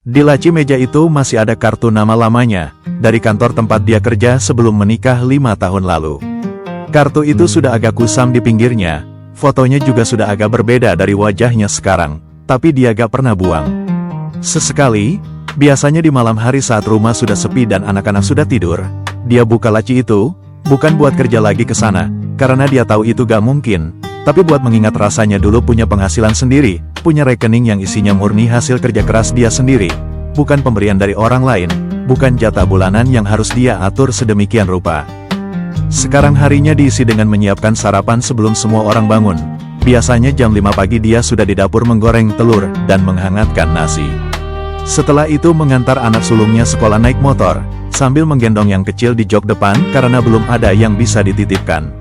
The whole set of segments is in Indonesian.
Di laci meja itu masih ada kartu nama lamanya, dari kantor tempat dia kerja sebelum menikah 5 tahun lalu. Kartu itu sudah agak kusam di pinggirnya, fotonya juga sudah agak berbeda dari wajahnya sekarang, tapi dia gak pernah buang. Sesekali, biasanya di malam hari saat rumah sudah sepi dan anak-anak sudah tidur, dia buka laci itu, bukan buat kerja lagi ke sana, karena dia tahu itu gak mungkin, tapi buat mengingat rasanya dulu punya penghasilan sendiri, punya rekening yang isinya murni hasil kerja keras dia sendiri, bukan pemberian dari orang lain, bukan jatah bulanan yang harus dia atur sedemikian rupa. Sekarang harinya diisi dengan menyiapkan sarapan sebelum semua orang bangun. Biasanya jam 5 pagi dia sudah di dapur menggoreng telur dan menghangatkan nasi. Setelah itu mengantar anak sulungnya sekolah naik motor, sambil menggendong yang kecil di jok depan karena belum ada yang bisa dititipkan.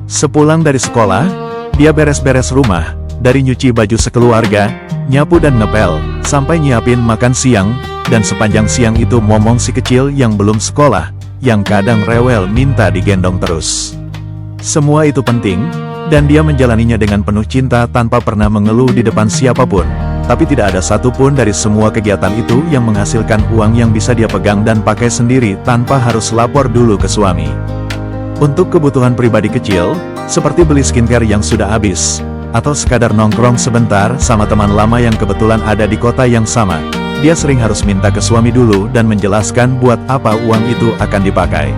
Sepulang dari sekolah, dia beres-beres rumah, dari nyuci baju sekeluarga, nyapu dan ngepel, sampai nyiapin makan siang, dan sepanjang siang itu momong si kecil yang belum sekolah, yang kadang rewel minta digendong terus. Semua itu penting, dan dia menjalaninya dengan penuh cinta tanpa pernah mengeluh di depan siapapun. Tapi tidak ada satupun dari semua kegiatan itu yang menghasilkan uang yang bisa dia pegang dan pakai sendiri tanpa harus lapor dulu ke suami. Untuk kebutuhan pribadi kecil, seperti beli skincare yang sudah habis, atau sekadar nongkrong sebentar sama teman lama yang kebetulan ada di kota yang sama, dia sering harus minta ke suami dulu dan menjelaskan buat apa uang itu akan dipakai.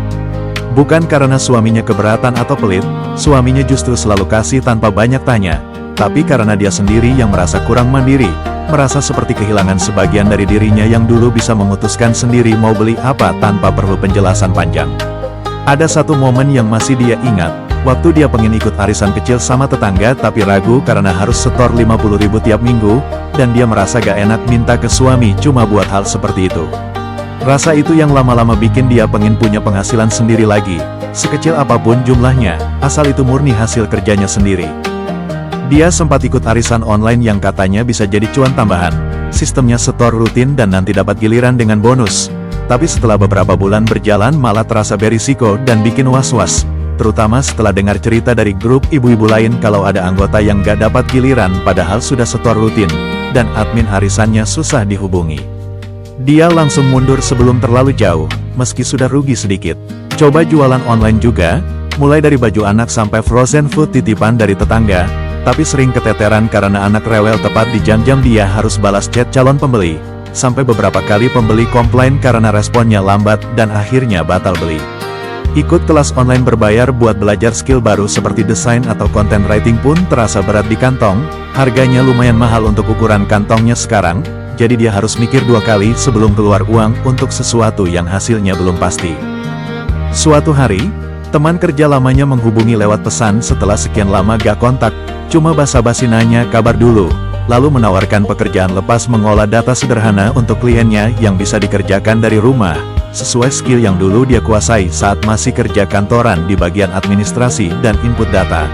Bukan karena suaminya keberatan atau pelit, suaminya justru selalu kasih tanpa banyak tanya, tapi karena dia sendiri yang merasa kurang mandiri, merasa seperti kehilangan sebagian dari dirinya yang dulu bisa memutuskan sendiri mau beli apa tanpa perlu penjelasan panjang. Ada satu momen yang masih dia ingat, waktu dia pengen ikut arisan kecil sama tetangga tapi ragu karena harus setor 50.000 tiap minggu, dan dia merasa gak enak minta ke suami cuma buat hal seperti itu. Rasa itu yang lama-lama bikin dia pengen punya penghasilan sendiri lagi, sekecil apapun jumlahnya, asal itu murni hasil kerjanya sendiri. Dia sempat ikut arisan online yang katanya bisa jadi cuan tambahan, sistemnya setor rutin dan nanti dapat giliran dengan bonus. Tapi setelah beberapa bulan berjalan malah terasa berisiko dan bikin was-was, terutama setelah dengar cerita dari grup ibu-ibu lain kalau ada anggota yang gak dapat giliran padahal sudah setor rutin, dan admin arisannya susah dihubungi. Dia langsung mundur sebelum terlalu jauh, meski sudah rugi sedikit. Coba jualan online juga, mulai dari baju anak sampai frozen food titipan dari tetangga, tapi sering keteteran karena anak rewel tepat di jam-jam dia harus balas chat calon pembeli. Sampai beberapa kali pembeli komplain karena responnya lambat dan akhirnya batal beli. Ikut kelas online berbayar buat belajar skill baru seperti desain atau content writing pun terasa berat di kantong, harganya lumayan mahal untuk ukuran kantongnya sekarang, jadi dia harus mikir 2 kali sebelum keluar uang untuk sesuatu yang hasilnya belum pasti. Suatu hari, teman kerja lamanya menghubungi lewat pesan setelah sekian lama gak kontak, cuma basa-basi nanya kabar dulu, lalu menawarkan pekerjaan lepas mengolah data sederhana untuk kliennya yang bisa dikerjakan dari rumah, sesuai skill yang dulu dia kuasai saat masih kerja kantoran di bagian administrasi dan input data.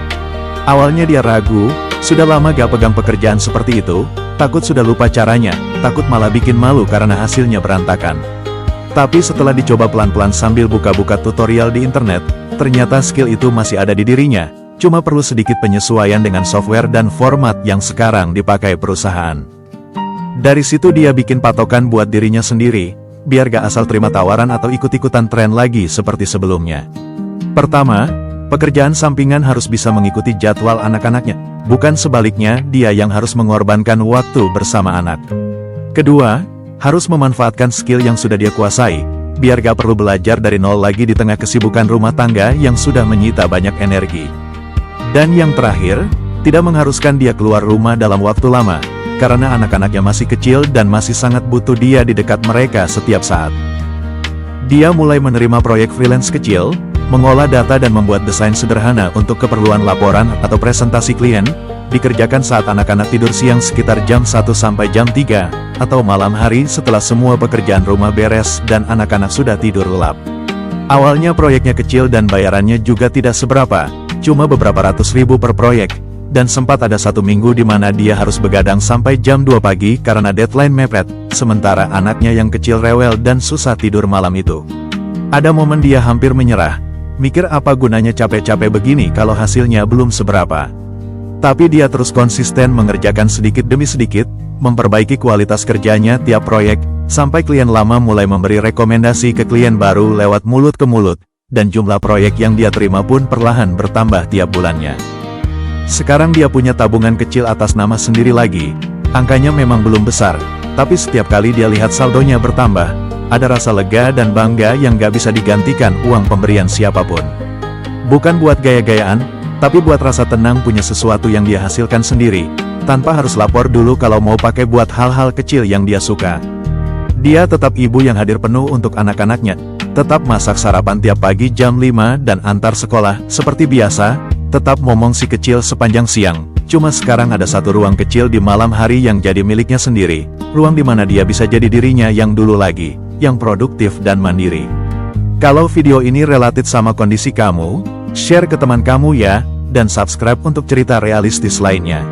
Awalnya dia ragu, sudah lama gak pegang pekerjaan seperti itu, takut sudah lupa caranya, takut malah bikin malu karena hasilnya berantakan. Tapi setelah dicoba pelan-pelan sambil buka-buka tutorial di internet, ternyata skill itu masih ada di dirinya. Cuma perlu sedikit penyesuaian dengan software dan format yang sekarang dipakai perusahaan. Dari situ dia bikin patokan buat dirinya sendiri, biar gak asal terima tawaran atau ikut-ikutan tren lagi seperti sebelumnya. Pertama, pekerjaan sampingan harus bisa mengikuti jadwal anak-anaknya, bukan sebaliknya dia yang harus mengorbankan waktu bersama anak. Kedua, harus memanfaatkan skill yang sudah dia kuasai, biar gak perlu belajar dari nol lagi di tengah kesibukan rumah tangga yang sudah menyita banyak energi. Dan yang terakhir, tidak mengharuskan dia keluar rumah dalam waktu lama, karena anak-anaknya masih kecil dan masih sangat butuh dia di dekat mereka setiap saat. Dia mulai menerima proyek freelance kecil, mengolah data dan membuat desain sederhana untuk keperluan laporan atau presentasi klien, dikerjakan saat anak-anak tidur siang sekitar jam 1 sampai jam 3, atau malam hari setelah semua pekerjaan rumah beres dan anak-anak sudah tidur lelap. Awalnya proyeknya kecil dan bayarannya juga tidak seberapa, cuma beberapa ratus ribu per proyek, dan sempat ada satu minggu di mana dia harus begadang sampai jam 2 pagi karena deadline mepet, sementara anaknya yang kecil rewel dan susah tidur malam itu. Ada momen dia hampir menyerah, mikir apa gunanya capek-capek begini kalau hasilnya belum seberapa. Tapi dia terus konsisten mengerjakan sedikit demi sedikit, memperbaiki kualitas kerjanya tiap proyek, Sampai klien lama mulai memberi rekomendasi ke klien baru lewat mulut ke mulut, dan jumlah proyek yang dia terima pun perlahan bertambah tiap bulannya. Sekarang dia punya tabungan kecil atas nama sendiri lagi. Angkanya memang belum besar, tapi setiap kali dia lihat saldonya bertambah, ada rasa lega dan bangga yang gak bisa digantikan uang pemberian siapapun. Bukan buat gaya-gayaan, tapi buat rasa tenang punya sesuatu yang dia hasilkan sendiri, tanpa harus lapor dulu kalau mau pakai buat hal-hal kecil yang dia suka. Dia tetap ibu yang hadir penuh untuk anak-anaknya, tetap masak sarapan tiap pagi jam 5 dan antar sekolah seperti biasa, tetap ngomong si kecil sepanjang siang. Cuma sekarang ada satu ruang kecil di malam hari yang jadi miliknya sendiri, ruang di mana dia bisa jadi dirinya yang dulu lagi, yang produktif dan mandiri. Kalau video ini related sama kondisi kamu, share ke teman kamu ya, dan subscribe untuk cerita realistis lainnya.